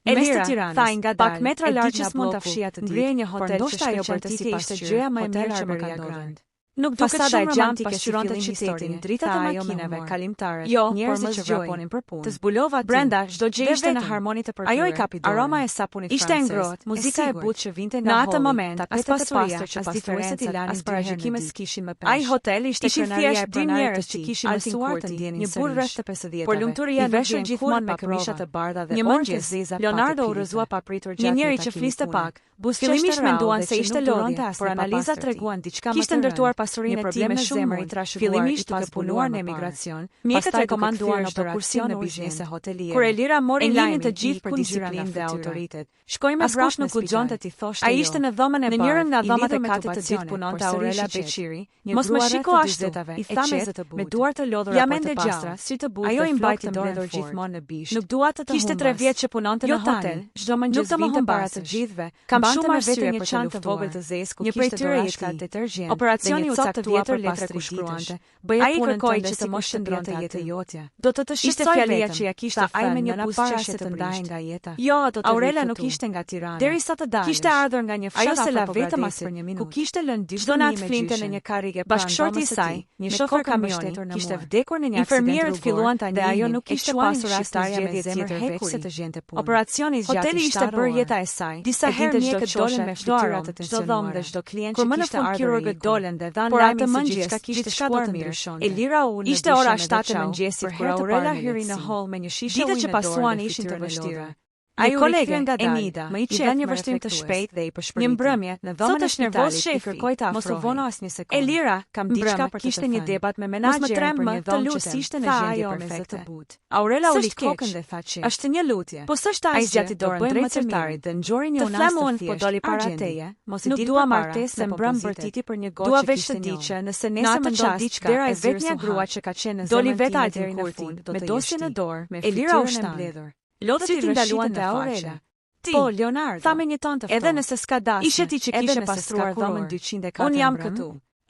Elira, thaj nga pak metra larg nga mund ta fshija të ditë, një hotel që ajo bërtësi ishte gjëja më e mirë që më ka ndodhur. Nuk duket shumë romantike pasqyronte qytetin, dritat e makinave, kalimtarët, njerëzit që vraponin për punë. Të zbulova brenda çdo gjë ishte në harmoni të përkryer. Ajo i kapi dorën. Aroma e sapunit francez. Ishte ngrohtë, muzika e butë që vinte nga atë moment, as pasuria, as diferencat i lanin parashikime s'kishin më pesh. Ai hotel ishte krenaria e dy njerëz që kishin mësuar të ndjenin një burr rreth të 50-tave. Por lumturia i veshur gjithmonë me këmisha të bardha dhe orgje zeza. Leonardo u rrëzua papritur gjatë. Një njeri që fliste pak, fillimisht menduan se ishte lodhje, por analiza treguan diçka më të rëndë. Kishte ndërtuar pasurinë e tij me zemër i trashëguar, fillimisht duke punuar në emigracion, mjekët rekomanduan çdo kursion në biznese hoteliere. Kur Elira mori lajmin të gjithë për disiplinë dhe autoritet, shkoi me vrap nuk guxonte ti thoshte. Ai ishte në dhomën e parë, në njërin nga dhomat e katit të dytë punonte Aurela Beqiri, mos më shiko ashtu, i tha me duar të lodhura për të pastra, si të butë. Ajo i mbajti dorën gjithmonë në bishë. Nuk dua të humbas. Kishte 3 vjet që punonte në hotel, çdo mëngjes vinte para të gjithëve. Kam shumë vetë një çantë të vogël të zezë ku kishte dorashka detergjent. Operacioni u caktua për letra ku shkruante. Ai kërkoi që të mos shndronte jetë jotja. Do të shqetësoj velia që ja kishte ai me një buzëqasje të ndajë nga jeta. Jo, Aurela nuk ishte nga Tirana. Derisa të dalë. Kishte ardhur nga një fshat afër vetëm as për një minutë. Ku kishte lënë dy çdo natë flinte në një karrige bashkëshorti i saj, një shofer kamioni, kishte vdekur në një aksident. Infermierët filluan ta njihnin, ajo nuk kishte pasur asnjë zgjedhje tjetër veç se të gjente punë. Operacioni zgjati. Hoteli ishte bërë jeta e saj. Disa herë mjekët dolën me fytyra të tensionuara dhe çdo klient që kishte ardhur kirurgët dolën dhe dhanë lajmin se gjithçka kishte shkuar mirë. Elira u ishte ora 7 e mëngjesit kur Aurela hyri në hall me një shishe ujë. Ditët që pasuan ishin të vështira. Ai kolege nga Enida, më i qetë një vështrim të shpejtë dhe i përshpëriti. Një mbrëmje në dhomën e shpitalit i kërkoi ta afrohej. Mos u vono as një sekondë. Elira, kam diçka për të kishte një debat me menaxherin për një dhomë që ishte në gjendje perfekte. Aurela u lik kokën dhe tha që është një lutje. Po s'është ai zgjati dorën drejt secretarit dhe ngjori një unas të thjeshtë. Po doli para teje. Mos i dua martesë se mbrëm bërtiti për një goçë që kishte di që nëse nesër më ndodh diçka, dera e vetmja grua që ka qenë në zemrën time deri në fund, me dosjen në dorë, Elira u shtan. Lodhët i ndaluan te Aurela. Po, Leonardo, tha me një tonë të ftohtë. Edhe nëse s'ka dashur, ishe ti që kishe pastruar dhomën 204. Unë jam këtu.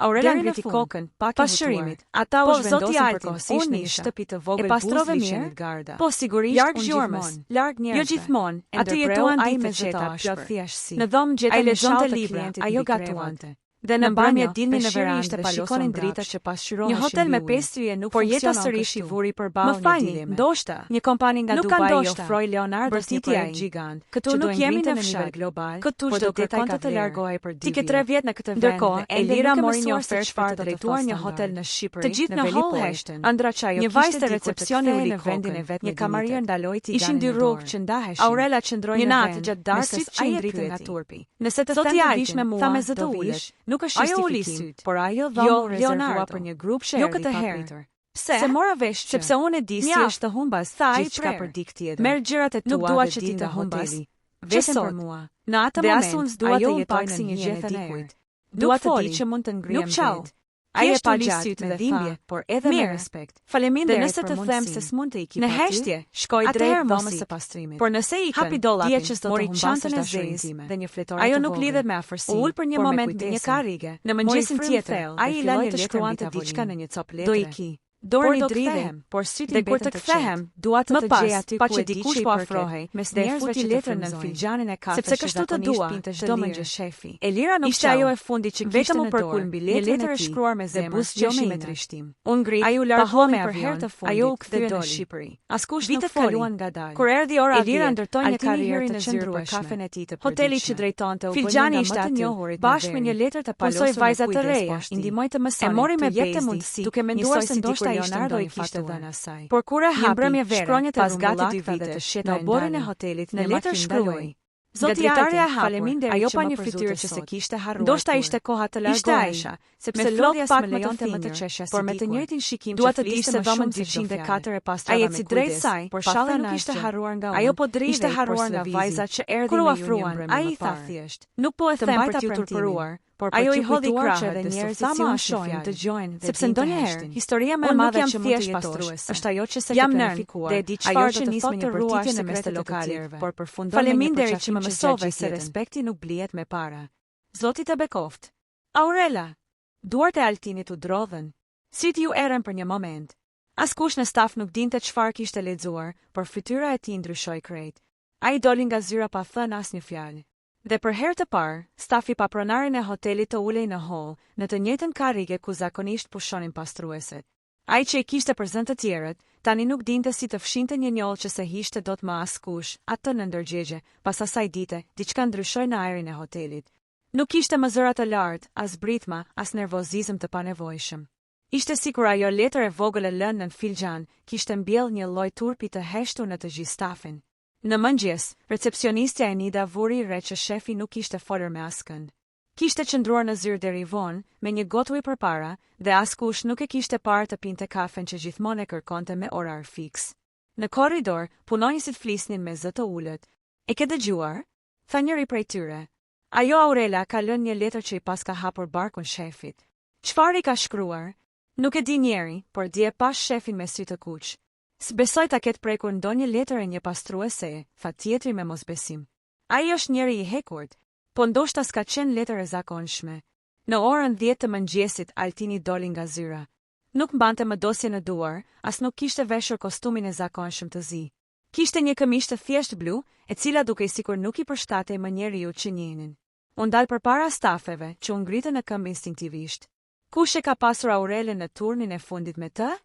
Aurela ngriti kokën, pak e shërimit. Ata u zhvendosin përkohësisht në një shtëpi të vogël pastrove mirë. Po sigurisht, larg gjurmës, larg njerëzve. Jo gjithmonë, aty jetuan ai me zeta plot thjeshtësi. Në dhomë gjetën një lexonte libra, ajo gatuante. Dhe në mbrëmje dilni në verandë dhe shikonin dritat që pasqyroheshin. Një hotel me 5 yje nuk funksionon. Por jeta sërish i vuri përballë një dileme. Ndoshta, një kompani nga Dubai ofroi Leonardo si një gjigant. Këtu nuk jemi në nivel global. Këtu çdo detaj ka të largohej për 2 vjet. Ti ke 3 vjet në këtë vend. Ndërkohë, Elira mori një ofertë çfarë të drejtuar një hotel në Shqipëri. Të gjithë në hall heshten. Ëndra çajo. Një vajzë të recepcioni u lik vendin e vet. Një kamarier ndaloi ti. Ishin 2 rrugë që ndaheshin. Aurela qëndroi në natë gjatë darkës që i ndritën nga turpi. Nëse të thotë vish me mua, tha me zë të ulësh. Nuk është justifikim, por ajo dhomë rezervua për një grup sheri i papritur. Pse? Se mora vesh sepse unë e di si është të humbas, tha ai çka për dik tjetër. Merr gjërat e tua, nuk dua që ti të humbas. Vesen për mua. Në atë moment, dua të jetoj si një gjethë e dikujt. Dua të di që mund të ngrihem vetë. Ai e pa sytë me dhimbje, por edhe me respekt. Faleminderit. Dhe nëse të them se s'mund të iki. Në heshtje, shkoi drejt dhomës së pastrimit. Por nëse ikën, hapi dollapin, mori çantën e zezë dhe një fletore. Ajo nuk lidhet me afërsi. Ul për një moment në një karrige. Në mëngjesin tjetër, ai i la një letër shkruante diçka në një copë letre. Do iki. Dorën i dridhem, por sytë i kur të kthehem, dua të gjej aty pa që dikush po afrohej, mes njerëzve që letrën në filxhanin e kafes, sepse kështu të dua, çdo mëngjes shefi. Elira nuk ishte ajo e fundit që kishte në dorë, një letër e shkruar me zemër, gjomi me trishtim. Unë ngrit, ai u largua me për herë të fundit, ajo u kthye në Shqipëri. Askush nuk kaluan ngadalë. Kur erdhi ora, Elira ndërtoi një karrierë të zyrë për kafen e tij të përditshëm. Hoteli që drejtonte u bë nga më të njohurit, bashkë me një letër të palosur vajza të reja, i ndihmoi të mësonte, e mori me jepte mundësi, duke menduar se ndoshta Leonardo i kishte dhënë asaj. Por kur e hapi, shkronjët pas gati 2 vitesh, në oborrin e hotelit, në letër shkruaj: Zotëtarja faleminderit, ajo pa një fytyrë që se kishte harruar. Ndoshta ishte koha të largohej. Ishte Aisha, sepse lodhja pak më lejonte më të çeshja, por me të njëjtin shikim dua të dish se dhomën 204 e pastrave. Ai eci drejt saj, por shalli nuk ishte harruar nga unë. Ajo po drejt ishte harruar nga vajza që erdhi me afruan. Ai i tha thjesht: Nuk po e them për t'ju turpëruar. Por ajo i hodhi krahët dhe njerëzit si unë shohin, dëgjojnë, sepse ndonjëherë historia më e madhe që mund të jetosh është ajo që s'e planifikuar dhe di çfarë që nis me një bërtitje në mes të lokalit, por përfundon. Faleminderit që më mësove se respekti nuk blihet me para. Zoti të bekoft. Aurela, duart e Altinit u drodhen. Sytë ju erën për një moment. Askush në staf nuk dinte çfarë kishte lexuar, por fytyra e tij ndryshoi krejt. Ai doli nga zyra pa thënë asnjë fjalë. Dhe për herë të parë, stafi pa pronarin e hotelit të ulej në hall, në të njëjtën karrige ku zakonisht pushonin pastrueset. Ai që i kishte përzënë të tjerët, tani nuk dinte si të fshinte një njollë që se hishte dot më askush, atë në ndërgjegje. Pas asaj dite, diçka ndryshoi në ajrin e hotelit. Nuk kishte më zëra të lartë, as britma, as nervozizëm të panevojshëm. Ishte sikur ajo letër e vogël e lënë në filxhan, kishte mbjellë një lloj turpi të heshtur në të gjithë stafin. Në mëngjes, recepcionistja Enida vuri re që shefi nuk kishte folur me askënd. Kishte qëndruar në zyrë deri vonë, me një gotë ujë përpara, dhe askush nuk e kishte parë të pinte kafen që gjithmonë e kërkonte me orar fiks. Në korridor, punonjësit flisnin me zë të ulët. "E ke dëgjuar?" tha njëri prej tyre. "Ajo Aurela ka lënë një letër që i paska hapur barkun shefit." "Çfarë i ka shkruar?" "Nuk e di njeri, por dje pas shefin me sy të kuq." "S'besoj ta ketë prekur ndonjë letër e një pastruese," tha tjetri me mosbesim. "Ai është njeri i hekurt, po ndoshta s'ka qenë letër e zakonshme." Në orën 10 të mëngjesit Altini doli nga zyra. Nuk mbante më dosje në duar, as nuk kishte veshur kostumin e zakonshëm të zi. Kishte një këmishë të thjesht blu, e cila dukej sikur nuk i përshtatej më njeriu që njihnin. U ndal përpara stafeve, që u ngritën në këmbë instinktivisht. "Kush e ka pasur Aurelën në turnin e fundit me të?"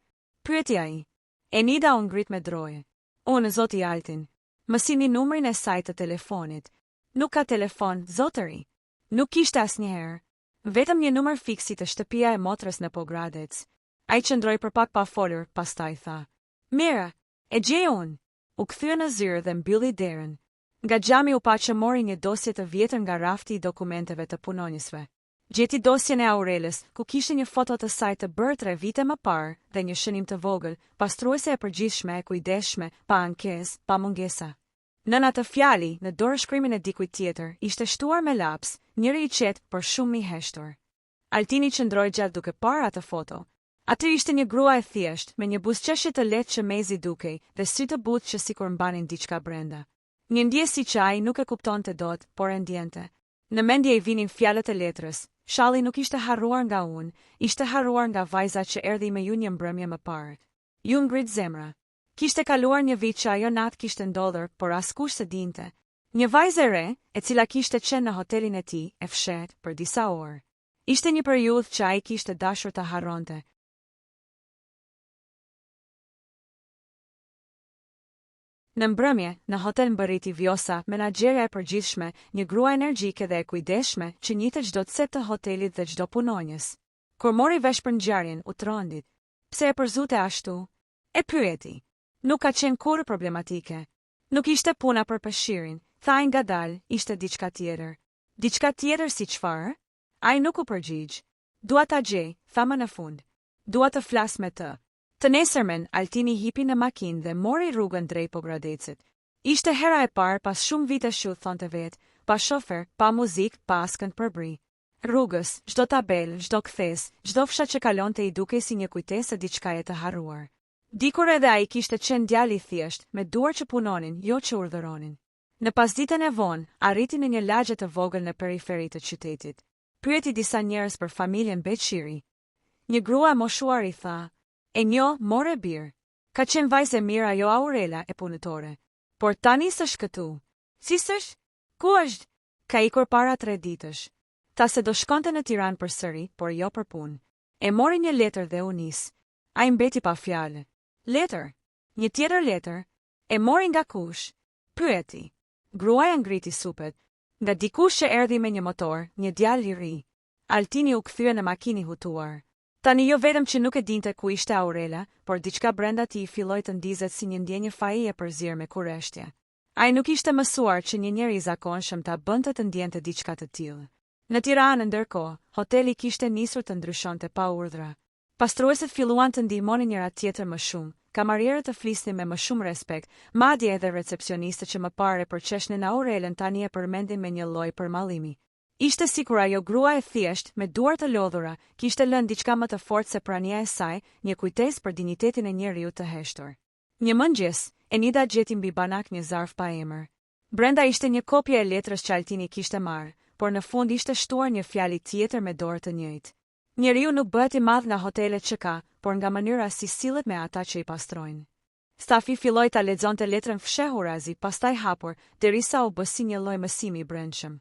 pyeti ai. Enida u ngrit me droje. "Unë, zoti Altin. Më sini numrin e saj të telefonit." "Nuk ka telefon, zotëri." Nuk kishte asnjëherë. Vetëm një numër fiksi të shtëpia e motrës në Pogradec. Ai qëndroi për pak pa folur, pastaj tha: "Mira, e gjej unë." U kthye në zyrë dhe mbylli derën. Nga xhami u pa që mori një dosje të vjetër nga rafti i dokumenteve të punonjësve. Gjeti dosjen e Aurelës, ku kishte një foto të saj të bërë 3 vite më parë dhe një shënim të vogël, pastruese e përgjithshme e kujdesshme, pa ankesë, pa mungesa. Në atë fjali, në dorë shkrimin e dikujt tjetër, ishte shtuar me laps, njëri i qetë por shumë i heshtur. Altini qëndroi gjatë duke parë atë foto. Aty ishte një grua e thjeshtë, me një buzëqeshje të lehtë që mezi dukej, dhe sy të butë që sikur mbanin diçka brenda. Një ndjesi që ai nuk e kuptonte dot, por e ndjente. Në mendje i vinin fjalët e letrës. "Shalli nuk ishte harruar nga unë, ishte harruar nga vajza që erdhi me ju një mbrëmje më parë." Ju ngrit zemra. Kishte kaluar një vit që ajo natë kishte ndodhur, por askush se dinte. Një vajzë e re, e cila kishte qenë në hotelin e tij, e fshet për disa orë. Ishte një periudhë që ai kishte dashur ta harronte. Në mbrëmje, në hotel mbërriti Vjosa, menaxherja e përgjithshme, një grua energjike dhe e kujdesshme, që njihte çdo cep të hotelit dhe çdo punonjës. Kur mori vesh për ngjarjen, u trondit. "Pse e përzute ashtu?" e pyeti. "Nuk ka qenë kurrë problematike. Nuk ishte puna për pëshirin," tha ai ngadalë, "ishte diçka tjetër." "Diçka tjetër si çfarë?" Ai nuk u përgjigj. "Dua ta gjej," tha më në fund. "Dua të flas me të." Të nesërmen, Altini hipi në makinë dhe mori rrugën drejt Pogradecit. Ishte hera e parë pas shumë vitesh që u thonte vetë, pa shofer, pa muzikë, pa askënd përbri. Rrugës, çdo tabelë, çdo kthes, çdo fshat që kalonte i dukej si një kujtesë e diçkaje të harruar. Dikur edhe ai kishte qenë djalë i thjesht, me duar që punonin, jo që urdhëronin. Në pasditën e vonë, arriti në një lagje të vogël në periferi të qytetit. Pyeti disa njerëz për familjen Beqiri. Një grua e moshuar i tha: "E njo, more birë. Ka qenë vajzë e mirë ajo Aurela e punëtore. Por tani s'është këtu." "Si s'është? Ku është?" "Ka ikur para 3 ditësh. Ta se do shkonte në Tiranë përsëri, por jo për punë. E mori një letër dhe u nis." Ai mbeti pa fjalë. "Letër? Një tjetër letër? E mori nga kush?" pyeti. Gruaja ngriti supet. "Nga dikush që erdhi me një motor, një djalë i ri." Altini u kthye në makinë i hutuar. Tani jo vetëm që nuk e dinte ku ishte Aurela, por diçka brenda tij filloi të ndizet si një ndjenjë faji e përzierë me kurreshtje. Ai nuk ishte mësuar që një njeri i zakonshëm ta bënte të ndjente diçka të tillë. Në Tiranë, ndërkohë, hoteli kishte nisur të ndryshonte pa urdhra. Pastruesit filluan të ndihmonin njëra tjetër më shumë, kamarierët të flisnin me më shumë respekt, madje edhe recepcionistët që më parë e përqeshnin Aurelën tani e përmendin me një lloj përmallimi. Ishte sikur ajo grua e thjesht, me duar të lodhura, kishte lënë diçka më të fortë se prania e saj, një kujtesë për dinjitetin e njeriu të heshtur. Një mëngjes, Enida gjeti mbi banak një zarf pa emër. Brenda ishte një kopje e letrës që Altini kishte marrë, por në fund ishte shtuar një fjalë tjetër me dorë të njëjtë. Njeriu nuk bëhet i madh nga hotelet që ka, por nga mënyra si sillet me ata që i pastrojnë. Stafi filloi ta lexonte letrën fshehurazi, pastaj hapur, derisa u bë si një lloj mësimi i brendshëm.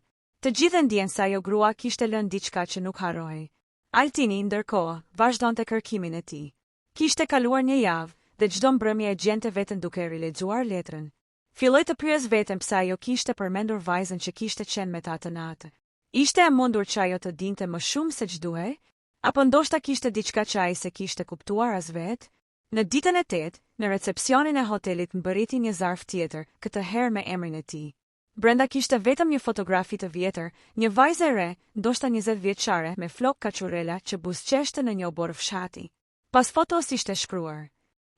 Të gjithë ndjen se ajo grua kishte lënë diçka që nuk harroi. Altini, ndërkohë, vazhdonte kërkimin e tij. Kishte kaluar një javë, dhe çdo mbrëmje e gjente veten duke rilexuar letrën. Filloi të pyes veten pse ajo kishte përmendur vajzën që kishte qenë me ta atë natë. Ishte e mundur që ajo të dinte më shumë se ç'duhej? Apo ndoshta kishte diçka që ai se kishte kuptuar as vetë? Në ditën e 8, në recepcionin e hotelit mbërriti një zarf tjetër, këtë herë me emrin e tij. Brenda kishte vetëm një fotografi të vjetër, një vajzë e re, ndoshta 20 vjeçare, me flok kaçurela që buzëqeshte në një oborr fshati. Pas fotos ishte shkruar: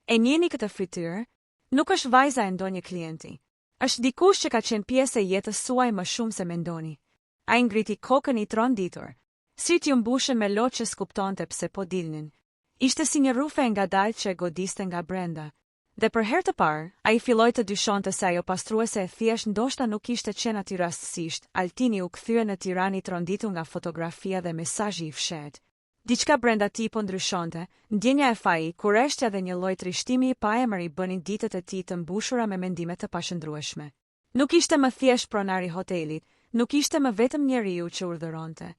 "E njeni këtë fytyrë? Nuk është vajza e ndonjë klienti. Është dikush që ka qenë pjesë e jetës suaj më shumë se mendoni." Ai ngriti kokën i tronditur. Sytë ju mbushën me lotë që s'kuptonte pse po dilnin. Ishte si një rufe e ngadalë që e godiste nga brenda. Dhe për herë të parë, ai filloi të dyshonte se ajo pastruese e thjesht ndoshta nuk ishte qenë aty rastësisht. Altini u kthye në Tiranë i tronditur nga fotografia dhe mesazhi i fshehtë. Diçka brenda tij po ndryshonte, ndjenja e fai, kurreshtja dhe një lloj trishtimi i paemër i bënin ditët e tij të mbushura me mendime të pashëndrueshme. Nuk ishte më thjesht pronar i hotelit, nuk ishte më vetëm njeriu që urdhëronte.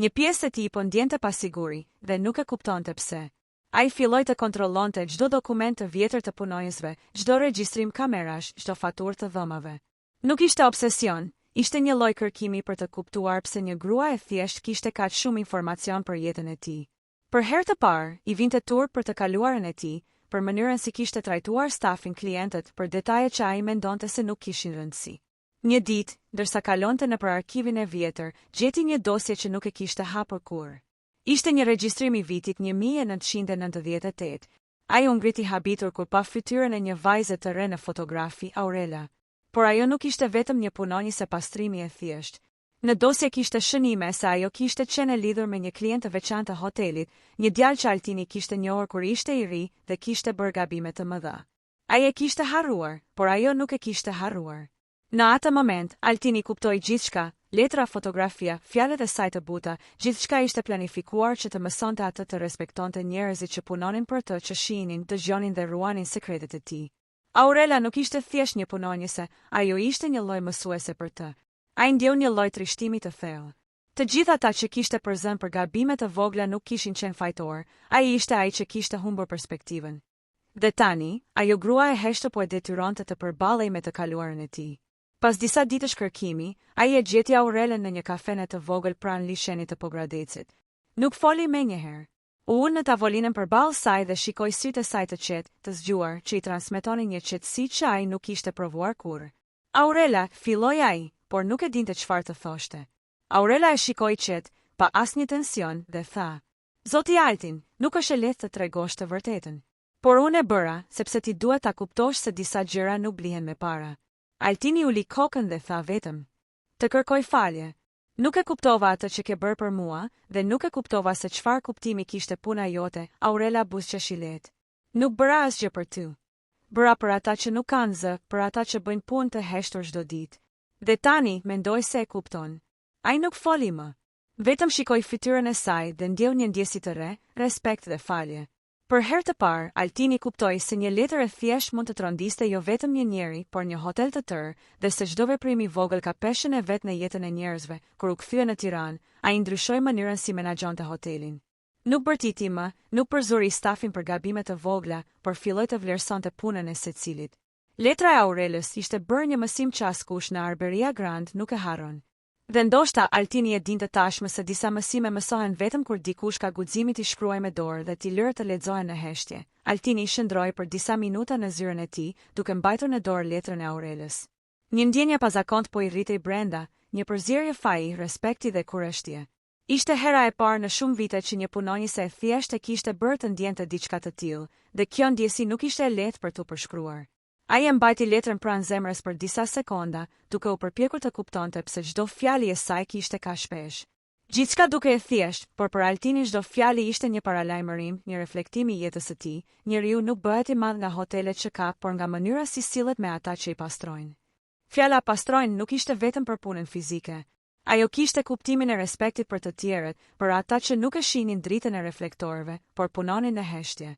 Një pjesë e tij po ndjente pasiguri dhe nuk e kuptonte pse. Ai filloi të kontrollonte çdo dokument të vjetër të punonjësve, çdo regjistrim kamerash, çdo faturë të dhomave. Nuk ishte obsesion, ishte një lloj kërkimi për të kuptuar pse një grua e thjesht kishte kaq shumë informacion për jetën e tij. Për herë të parë, i vinte turp për të kaluarën e tij, për mënyrën si kishte trajtuar stafin, klientët, për detaje që ai mendonte se nuk kishin rëndësi. Një ditë, ndërsa kalonte nëpër arkivin e vjetër, gjeti një dosje që nuk e kishte hapur kurrë. Ishte një regjistrim i vitit 1998. Ai u ngriti habitur kur pa fytyrën e një vajze të re në fotografi, Aurela. Por ajo nuk ishte vetëm një punonjëse pastrimi e thjeshtë. Në dosje kishte shënime se ajo kishte qenë e lidhur me një klient të veçantë të hotelit, një djalë që Altini kishte njohur kur ishte i ri dhe kishte bërë gabime të mëdha. Ai e kishte harruar, por ajo nuk e kishte harruar. Në atë moment, Altini kuptoi gjithçka, letra, fotografia, fjalët e saj të buta, gjithçka ishte planifikuar që të mësonte atë të respektonte njerëzit që punonin për të, që shihnin, dëgjonin dhe ruanin sekretet e tij. Aurela nuk ishte thjesht një punonjëse, ajo ishte një lloj mësuese për të. Ai ndjeu një lloj trishtimi të thellë. Të gjithë ata që kishte përzën për gabime të vogla nuk kishin qenë fajtor, ai ishte ai që kishte humbur perspektivën. Dhe tani, ajo grua e heshtë po e detyronte të përballej me të kaluarën e tij. Pas disa ditësh kërkimi, ai e gjeti Aurelen në një kafene të vogël pranë lishenit të Pogradecit. Nuk foli menjëherë. U unë në tavolinën përballë saj dhe shikoi sytë e saj të qetë, të zgjuar, që i transmetonin një qetësi që ai nuk ishte provuar kurrë. "Aurela", filloi ai, por nuk e dinte çfarë të thoshte. Aurela e shikoi qetë, pa asnjë tension, dhe tha: "Zoti Altin, nuk është e lehtë të tregosh të vërtetën. Por unë e bëra, sepse ti duhet ta kuptosh se disa gjëra nuk blihen me para." Altini uli kokën dhe tha vetëm: "Të kërkoj falje. Nuk e kuptova atë që ke bërë për mua, dhe nuk e kuptova se çfarë kuptimi kishte puna jote." Aurela buzëqeshi lehtë. "Nuk bëra asgjë për ty. Bëra për ata që nuk kanë zë, për ata që bëjnë punë të heshtur çdo ditë." Dhe tani, mendoj se e kupton. Ai nuk foli më. Vetëm shikoi fytyrën e saj dhe ndjeu një ndjesi të re, respekt dhe falje. Për herë të parë, Altini kuptoi se një letër e thjesht mund të trondiste jo vetëm një njeri, por një hotel të tërë, dhe se çdo veprim i vogël ka peshën e vet në jetën e njerëzve. Kur u kthye në Tiranë, ai ndryshoi mënyrën si menaxhonte hotelin. Nuk bërtiti më, nuk përzuri stafin për gabime të vogla, por filloi të vlerësonte punën e secilit. Letra e Aurelës ishte bërë një mësim që askush në Arberia Grand nuk e harron. Dhe ndoshta Altini e dinte tashmë se disa mësime mësohen vetëm kur dikush ka guximin t'i shkruaj me dorë dhe t'i lërë të lexohen në heshtje. Altini shndroi për disa minuta në zyrën e tij, duke mbajtur në dorë letrën e Aurelës. Një ndjenje pazakont po i rritej brenda, një përzierje faji, respekti dhe kurreshtje. Ishte hera e parë në shumë vite që një punonjëse e thjeshtë e kishte bërë të ndjente diçka të tillë, dhe kjo ndjesi nuk ishte e lehtë për t'u përshkruar. Ai e mbajti letrën pranë zemrës për disa sekonda, duke u përpjekur të kuptonte pse çdo fjalë e saj kishte kaq shpesh. Gjithçka duke e thjeshtë, por për Altinin çdo fjalë ishte një paralajmërim, një reflektim i jetës së tij. Njeriu nuk bëhet i madh nga hotelet që ka, por nga mënyra si sillet me ata që i pastrojnë. Fjala pastrojnë nuk ishte vetëm për punën fizike. Ajo kishte kuptimin e respektit për të tjerët, për ata që nuk e shihnin dritën e reflektorëve, por punonin në heshtje.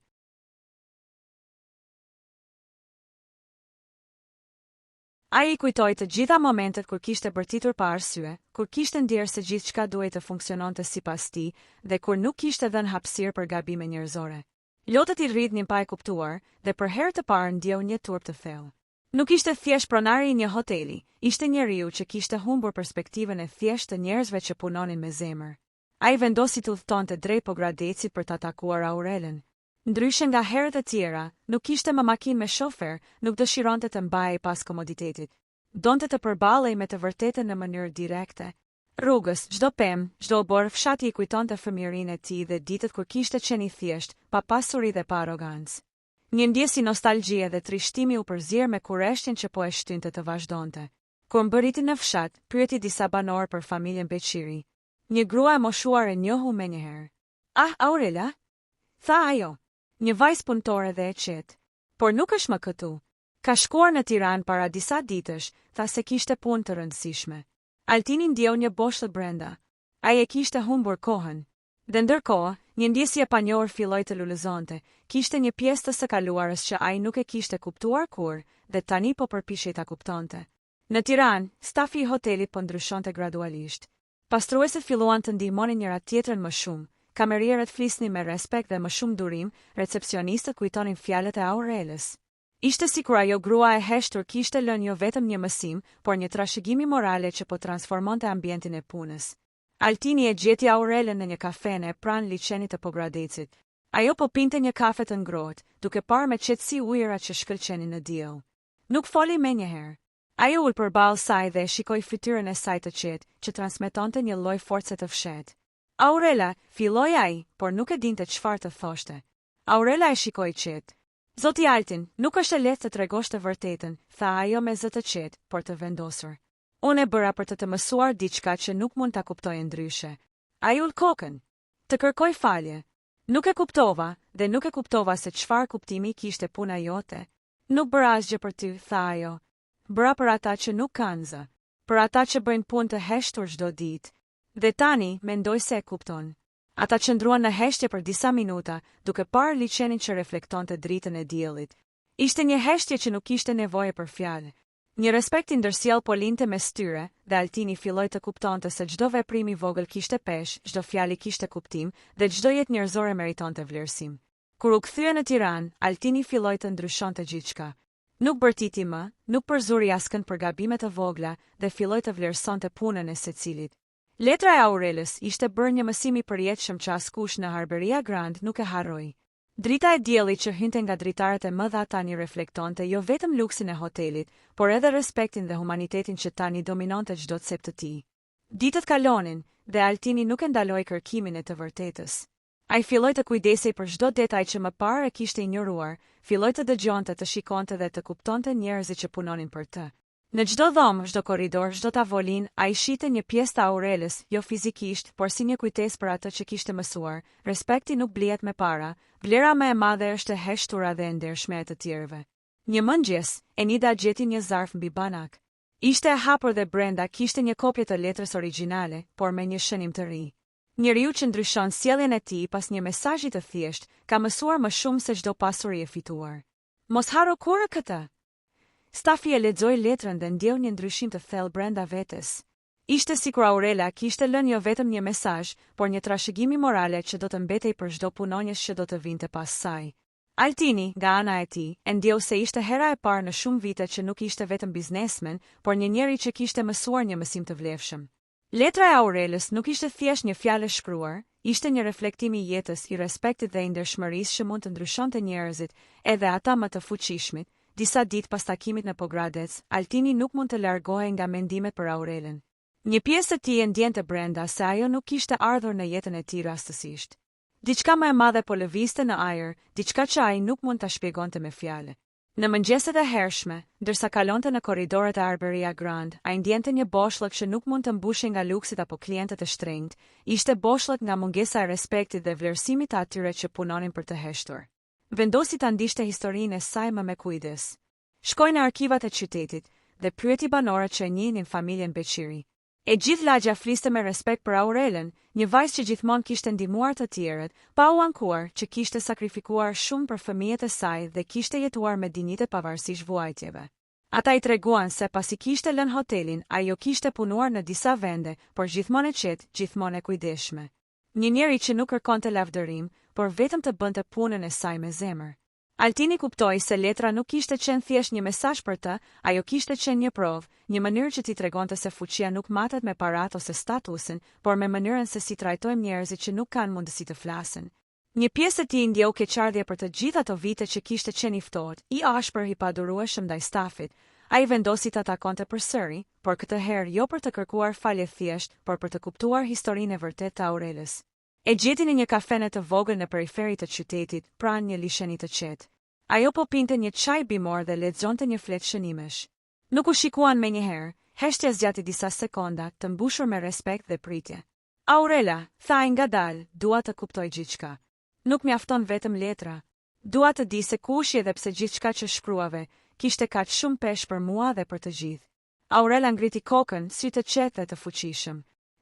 Ai I kujtoi të gjitha momentet kur kishte bërtitur pa arsye, kur kishte ndjerë se gjithçka duhej të funksiononte sipas tij dhe kur nuk kishte dhënë hapësirë për gabime njerëzore. Lotët I rridhnin pa e kuptuar dhe për herë të parë ndjeu një turp të thellë. Nuk ishte thjesht pronari I një hoteli, ishte njeriu që kishte humbur perspektivën e thjeshtë të njerëzve që punonin me zemër. Ai vendosi të udhëtonte drejt Pogradecit për ta takuar Aurelen. Ndryshe nga herët e tjera, nuk kishte më makinë me shofer, nuk dëshironte të mbahej pas komoditetit. Donte të përballej me të vërtetën në mënyrë direkte. Rrugës, çdo pemë, çdo obor fshati I kujtonte fëmijërinë e tij dhe ditët kur kishte qenë I thjesht, pa pasuri dhe pa arrogancë. Një ndjesi nostalgjie dhe trishtimi u përzier me kurreshtjen që po e shtynte të vazhdonte. Kur mbërriti në fshat, pyeti disa banor për familjen Beqiri. Një grua e moshuar e njohu menjëherë. Ah, Aurela? Tha ajo. Një vajzë punëtore dhe e qetë. Por nuk është më këtu. Ka shkuar në Tiranë para disa ditësh, tha se kishte punë të rëndësishme. Altini ndjeu një boshllëk brenda. Ai e kishte humbur kohën. Dhe ndërkohë, një ndjesi e panjohur filloi të lulëzonte. Kishte një pjesë të së kaluarës që ai nuk e kishte kuptuar kurrë, dhe tani po përpiqej ta kuptonte. Në Tiranë, stafi I hotelit po ndryshonte gradualisht. Pastruesit filluan të ndihmonin njëra tjetrën më shumë. Kamerierët flisnin me respekt dhe më shumë durim, recepcionistët kujtonin fjalët e Aurelës. Ishte sikur ajo grua e heshtur kishte lënë jo vetëm një mësim, por një trashëgimi morale që po transformonte ambientin e punës. Altini e gjeti Aurelen në një kafene pranë liçenit të Pogradecit. Ajo po pinte një kafe të ngrohtë, duke parë me qetësi ujërat që shkëlqenin në diell. Nuk foli menjëherë. Ajo ul përballë saj dhe shikoi fytyrën e saj të qetë, që transmetonte një lloj force të fshehtë. Aurela, filloi ai, por nuk e dinte çfarë të thoshte. Aurela e shikoi qetë. Zoti Altin, nuk është e lehtë të tregosh të vërtetën, tha ajo me zë të qetë, por të vendosur. Unë e bëra për të mësuar diçka që nuk mund ta kuptoj ndryshe. Ai ul kokën. Të kërkoj falje. Nuk e kuptova, dhe nuk e kuptova se çfarë kuptimi kishte puna jote. Nuk bëra asgjë për ty, tha ajo. Bëra për ata që nuk kanë zë, për ata që bëjnë punë të heshtur çdo ditë. Dhe tani, mendoj se e kupton. Ata qëndruan në heshtje për disa minuta, duke parë liçenin që reflektonte dritën e diellit. Ishte një heshtje që nuk kishte nevojë për fjalë. Një respekt I ndërsjell po linte mes tyre, dhe Altini filloi të kuptonte se çdo veprim I vogël kishte peshë, çdo fjalë kishte kuptim, dhe çdo jetë njerëzore meritonte vlerësim. Kur u kthye në Tiranë, Altini filloi të ndryshonte gjithçka. Nuk bërtiti më, nuk përzuri askënd për gabimet e vogla dhe filloi të vlerësonte punën e secilit. Letra e Aurelës ishte bërë një mësim I përjetshëm që askush në Harberia Grand nuk e harroi. Drita e diellit që hynte nga dritarët e mëdha tani reflektonte jo vetëm luksin e hotelit, por edhe respektin dhe humanitetin që tani dominonte çdo cep të tij. Ditët kalonin dhe Altini nuk e ndaloi kërkimin e të vërtetës. Ai filloi të kujdesej për çdo detaj që më parë e kishte injoruar, filloi të dëgjonte, të shikonte dhe të kuptonte njerëzit që punonin për të. Në çdo dhomë, çdo korridor, çdo tavolinë, ai shite një pjesë të Aurelës, jo fizikisht, por si një kujtesë për atë që kishte mësuar. Respekti nuk blihet me para, vlera më e madhe është e heshtura dhe e ndershme e të tjerëve. Një mëngjes, Enida gjeti një zarf mbi banak. Ishte e hapur dhe brenda kishte një kopje të letrës origjinale, por me një shënim të ri. Njeriu që ndryshon sjelljen e tij pas një mesazhi të thjeshtë, ka mësuar më shumë se çdo pasuri e fituar. Mos harro kurrë këtë. Stafi e lexoi letrën dhe ndjeu një ndryshim të thellë brenda vetes. Ishte sikur Aurela kishte lënë jo vetëm një mesazh, por një trashëgimi morale që do të mbetej për çdo punonjës që do të vinte pas saj. Altini, nga ana e tij, e ndjeu se ishte hera e parë në shumë vite që nuk ishte vetëm biznesmen, por një njeri që kishte mësuar një mësim të vlefshëm. Letra e Aurelës nuk ishte thjesht një fjalë shkruar, ishte një reflektim I jetës, I respektit dhe I ndershmërisë që mund të ndryshonte njerëzit, edhe ata më të fuqishmit. Disa ditë pas takimit në Pogradec, Altini nuk mund të largohej nga mendimet për Aurelen. Një pjesë e tij e ndjente brenda se ajo nuk kishte ardhur në jetën e tij rastësisht. Diçka më e madhe po lëvizte në ajër, diçka që ai nuk mund ta shpjegonte me fjalë. Në mëngjeset e hershme, ndërsa kalonte në korridoret e Harberia Grand, ai ndjente një boshllëk që nuk mund të mbushej nga luksit apo klientët e shtrenjtë, ishte boshllëk nga mungesa e respektit dhe vlerësimit të atyre që punonin për të heshtur. Vendosi ta ndiqte historinë e saj më me kujdes. Shkoi në arkivat e qytetit dhe pyeti banorët që e njihnin familjen Beqiri. E gjithë lagja fliste me respekt për Aurelen, një vajzë që gjithmonë kishte ndihmuar të tjerët, pa u ankuar që kishte sakrifikuar shumë për fëmijët e saj dhe kishte jetuar me dinjitet pavarësisht vuajtjeve. Ata I treguan se pasi kishte lënë hotelin, ajo kishte punuar në disa vende, por gjithmonë e qetë, gjithmonë e kujdesshme. Një njeri që nuk kërkonte lavdërim, por vetëm të bënte punën e saj me zemër. Altini kuptoi se letra nuk kishte qenë thjesht një mesazh për të, ajo kishte qenë një provë, një mënyrë që t'i tregonte se fuqia nuk matet me parat ose statusin, por me mënyrën se si trajtojmë njerëzit që nuk kanë mundësi të flasin. Një pjesë e tij ndjeu keqardhje për të gjithë ato vite që kishte qenë I ftohtë, I ashpër I padurueshëm ndaj stafit. Ai vendosi ta takonte përsëri, por këtë herë jo për të kërkuar falje thjesht, por për të kuptuar historinë e vërtetë të Aurelës. E gjeti në një kafene të vogël në periferi të qytetit, pranë një lisheni të qetë. Ajo po pinte një çaj bimor dhe lexonte një fletë shënimesh. Nuk u shikuan menjëherë, heshtja zgjati disa sekonda, të mbushur me respekt dhe pritje. Aurela, tha ai ngadalë, dua të kuptoj gjithçka. Nuk mjafton vetëm letra. Dua të di se kush je dhe pse gjithçka që shkruave kishte kaq shumë peshë për mua dhe për të gjithë. Aurela ngriti kokën, si të qetë dhe të fuqishëm.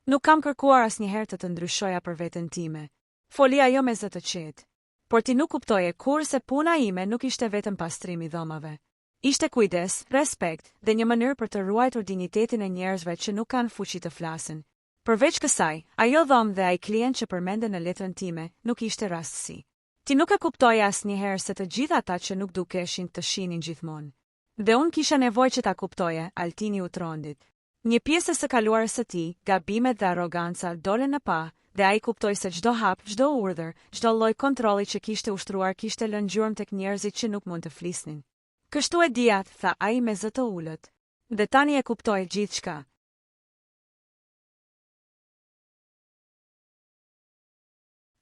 Nuk kam kërkuar asnjëherë të ndryshoja për veten time. Foli ajo me zë të qetë. Por ti nuk kuptoje kur se puna ime nuk ishte vetëm pastrim I dhomave. Ishte kujdes, respekt dhe një mënyrë për të ruajtur dinjitetin e njerëzve që nuk kanë fuqi të flasin. Përveç kësaj, ajo dhomë dhe ai klient që përmende në letrën time nuk ishte rastësi. Ti nuk e kuptoje asnjëherë se të gjithë ata që nuk dukeshin të shihnin gjithmonë. Dhe unë kisha nevojë që ta kuptoje, Altini u trondit. Një pjesë së kaluarës së tij, gabimet dhe arroganca dolen në pa, dhe ai kuptoi se çdo hap, çdo urdhër, çdo lloj kontrolli që kishte ushtruar kishte lënë gjurmë tek njerëzit që nuk mund të flisnin. Kështu e dija, tha ai me zë të ulët. Dhe tani e kuptoi gjithçka.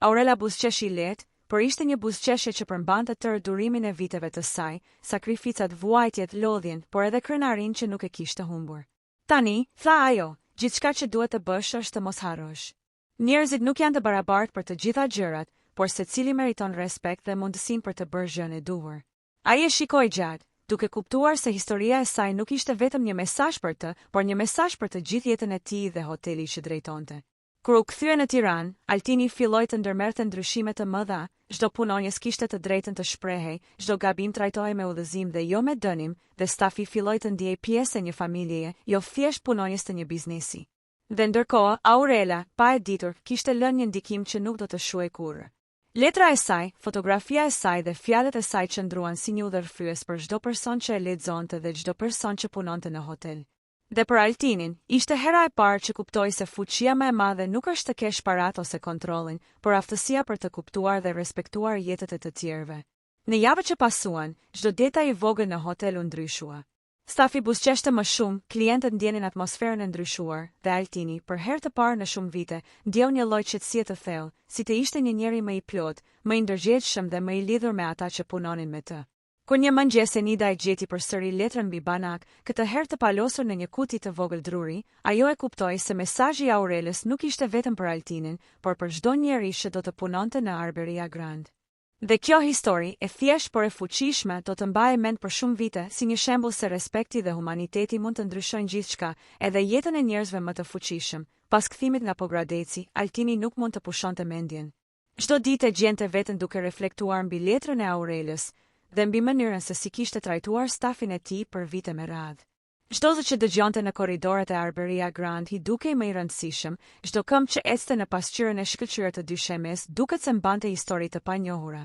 Aurela buzëqeshi lehtë, por ishte një buzëqeshje që përmbante tërë durimin e viteve të saj, sakrificat, vuajtjet, lodhjen, por edhe krenarin që nuk e kishte humbur. Tani, tha ajo, gjithçka që duhet të bësh është të mos harrosh. Njerëzit nuk janë të barabartë për të gjitha gjërat, por secili meriton respekt dhe mundësinë për të bërë gjën e duhur. Ai e shikoi gjatë, duke kuptuar se historia e saj nuk ishte vetëm një mesazh për të, por një mesazh për të gjithë jetën e tij dhe hoteli që drejtonte. Kur u kthye në Tiranë, Altini filloi të ndërmerrte ndryshime të mëdha, çdo punonjës kishte të drejtën të shprehej, çdo gabim trajtohej me udhëzim dhe jo me dënim, dhe stafi filloi të ndiej pjesë e një familjeje, jo thjesht punonjës të një biznesi. Dhe ndërkohë, Aurela, pa e ditur, kishte lënë një ndikim që nuk do të shuhej kurrë. Letra e saj, fotografia e saj dhe fjalët e saj qëndruan si një udhërfyes për çdo person që e lexonte dhe çdo person që punonte në hotel. Dhe për Altinin, ishte hera e parë që kuptoi se fuqia më e madhe nuk është të kesh parat ose kontrollin, por aftësia për të kuptuar dhe respektuar jetët e të tjerëve. Në javët që pasuan, çdo detaj I vogël në hotel u ndryshua. Stafi buzëqeshte më shumë, klientët ndjenin atmosferën e ndryshuar, dhe Altini, për herë të parë në shumë vite, ndjeu një lloj qetësie të thellë, si të ishte një njeri më I plotë, më I ndërgjegjshëm dhe më I lidhur me ata që punonin me të. Kur një mëngjes Enida e gjeti përsëri letrën mbi banak, këtë herë të palosur në një kuti të vogël druri, ajo e kuptoi se mesazhi I Aurelës nuk ishte vetëm për Altinin, por për çdo njeri që do të punonte në Arberia Grand. Dhe kjo histori, e thjesht por e fuqishme, do të mbahej mend për shumë vite si një shembull se respekti dhe humaniteti mund të ndryshojnë gjithçka, edhe jetën e njerëzve më të fuqishëm. Pas kthimit nga Pogradeci, Altini nuk mund të pushonte mendjen. Çdo ditë gjente veten duke reflektuar mbi letrën e Aurelës dhe mbi mënyrën se si kishte trajtuar stafin e tij për vite me radhë. Çdo zë që dëgjonte në korridoret e Arberia Grand I dukej më I rëndësishëm, çdo këmbë që ecte në pasqyrën e shkëlqyer të dyshemes duket se mbante histori të panjohura.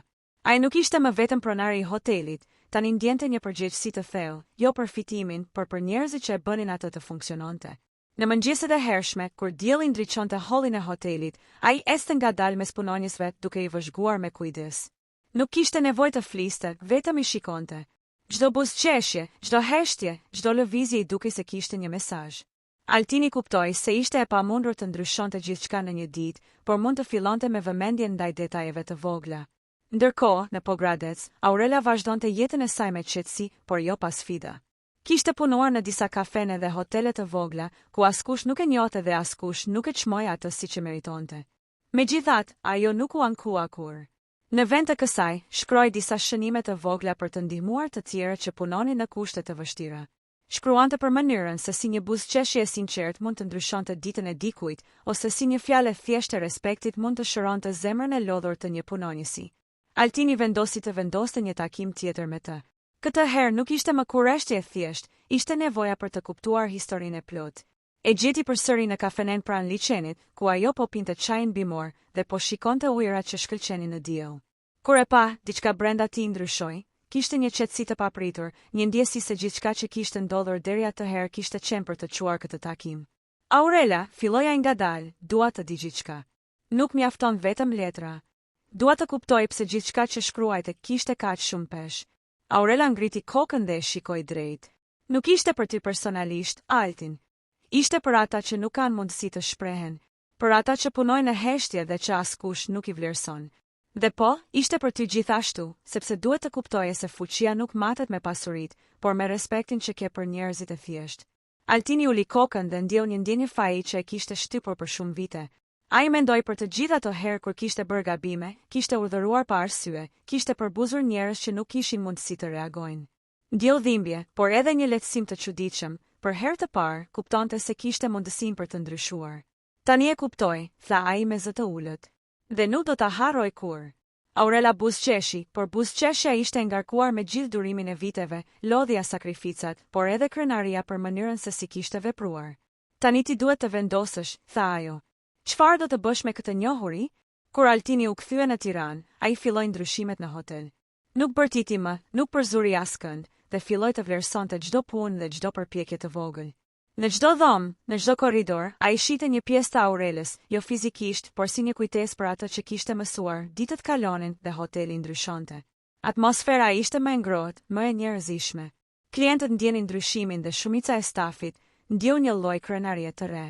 Ai nuk ishte më vetëm pronari I hotelit, tani ndjente një përgjegjësi të thellë, jo për fitimin, por për njerëzit që e bënin atë të funksiononte. Në mëngjeset e hershme, kur dielli ndriçonte hallin e hotelit, ai ecte ngadalë mes punonjësve duke I vëzhguar me kujdes. Nuk kishte nevojë të fliste, vetëm I shikonte. Çdo buzëqeshje, çdo heshtje, çdo lëvizje I dukej se kishte një mesazh. Altini kuptoi se ishte e pamundur të ndryshonte gjithçka në një ditë, por mund të fillonte me vëmendje ndaj detajeve të vogla. Ndërkohë, në Pogradec, Aurela vazhdonte jetën e saj me qetësi, por jo pa sfida. Kishte punuar në disa kafene dhe hotele të vogla, ku askush nuk e njohte dhe askush nuk e çmoi atë siç e meritonte. Megjithatë, ajo nuk u ankua kurrë. Në vend të kësaj, shkroi disa shënime të vogla për të ndihmuar të tjerët që punonin në kushte të vështira. Shkruante për mënyrën se si një buzëqeshje e sinqert mund të ndryshonte ditën e dikujt, ose si një fjalë e thjeshtë e respektit mund të shëronte zemrën e lodhur të një punonjësi. Altini vendosi të vendoste një takim tjetër me të. Këtë herë nuk ishte më kurreshtje e thjesht, ishte nevoja për të kuptuar historinë e plot. E gjeti përsëri në kafenen pranë liçenit, ku ajo po pinte çajin bimor dhe po shikonte ujërat që shkëlqenin në diell. Kur e pa, diçka brenda tij ndryshoi. Kishte një qetësi të papritur, një ndjesi se gjithçka që kishte ndodhur deri atëherë kishte qenë për të quar këtë takim. Aurela, filloja ngadalë, dua të di gjithçka. Nuk mjafton vetëm letra. Dua të kuptoj pse gjithçka që shkruajte kishte kaq shumë peshë. Aurela ngriti kokën dhe shikoi drejt. Nuk ishte për ty personalisht, Altin. Ishte për ata që nuk kanë mundësi të shprehen, për ata që punojnë në heshtje dhe që askush nuk i vlerëson. Dhe po, ishte për ty gjithashtu, sepse duhet të kuptoje se fuqia nuk matet me pasurit, por me respektin që ke për njerëzit e thjesht. Altini uli kokën dhe ndjeu një ndjenjë faji që e kishte shtypur për shumë vite. Ai mendoi për të gjithë ato herë kur kishte bërë gabime, kishte urdhëruar pa arsye, kishte përbuzur njerëz që nuk kishin mundësi të reagojnë. Ndjeu dhimbje, por edhe një lehtësim të çuditshëm. Për herë të parë, kuptonte se kishte mundësinë për të ndryshuar. Tani e kuptoi, tha ai me zë të ulët. Dhe nuk do ta harroj kur. Aurela buzëqeshi, por buzëqeshja ishte ngarkuar me gjithë durimin e viteve, lodhja sakrificat, por edhe krenaria për mënyrën se si kishte vepruar. Tani ti duhet të vendosësh, tha ajo. Çfarë do të bësh me këtë njohuri? Kur Altini u kthye në Tiranë, ai filloi ndryshimet në hotel. Nuk bërtiti më, nuk përzuri askënd, dhe filloi të vlerësonte çdo punë dhe çdo përpjekje të vogël. Në çdo dhomë, në çdo korridor, ai shite një pjesë të Aurelës, jo fizikisht, por si një kujtesë për atë që kishte mësuar. Ditët kalonin dhe hoteli ndryshonte. Atmosfera ishte më e ngrohtë, më e njerëzishme. Klientët ndjenin ndryshimin dhe shumica e stafit ndjeu një lloj krenarie të re.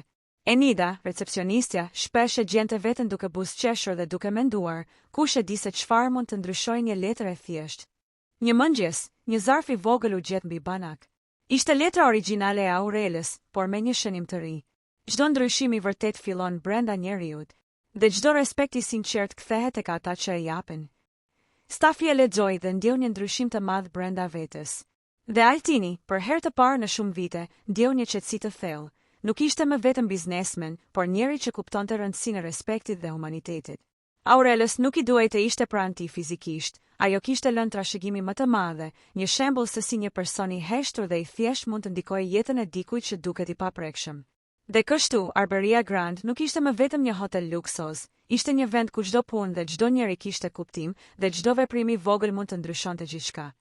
Enida, recepcionistja, shpesh e gjente veten duke buzëqeshur dhe duke menduar, kush e di se çfarë mund të ndryshojë një letër e thjeshtë. Një mëngjes, një zarf i vogël u gjet mbi banak. Ishte letra origjinale e Aurelës, por me një shënim të ri. Çdo ndryshim i vërtet fillon brenda njeriut, dhe çdo respekt i sinqert kthehet tek ata që e japin. Stafi e lexoi dhe ndjeu një ndryshim të madh brenda vetes. Dhe Altini, për herë të parë në shumë vite, ndjeu një qetësi të thellë. Nuk ishte më vetëm biznesmen, por njeri që kuptonte rëndësinë e respektit dhe humanitetit. Aurelës nuk i duhej të ishte pranë tij fizikisht, ajo kishte lënë trashëgimi më të madhe, një shembull se si një person i heshtur dhe i thjesht mund të ndikojë jetën e dikujt që duket i paprekshëm. Dhe kështu, Arberia Grand nuk ishte më vetëm një hotel luksoz, ishte një vend ku çdo punë dhe çdo njeri kishte kuptim, dhe çdo veprim i vogël mund të ndryshonte gjithçka.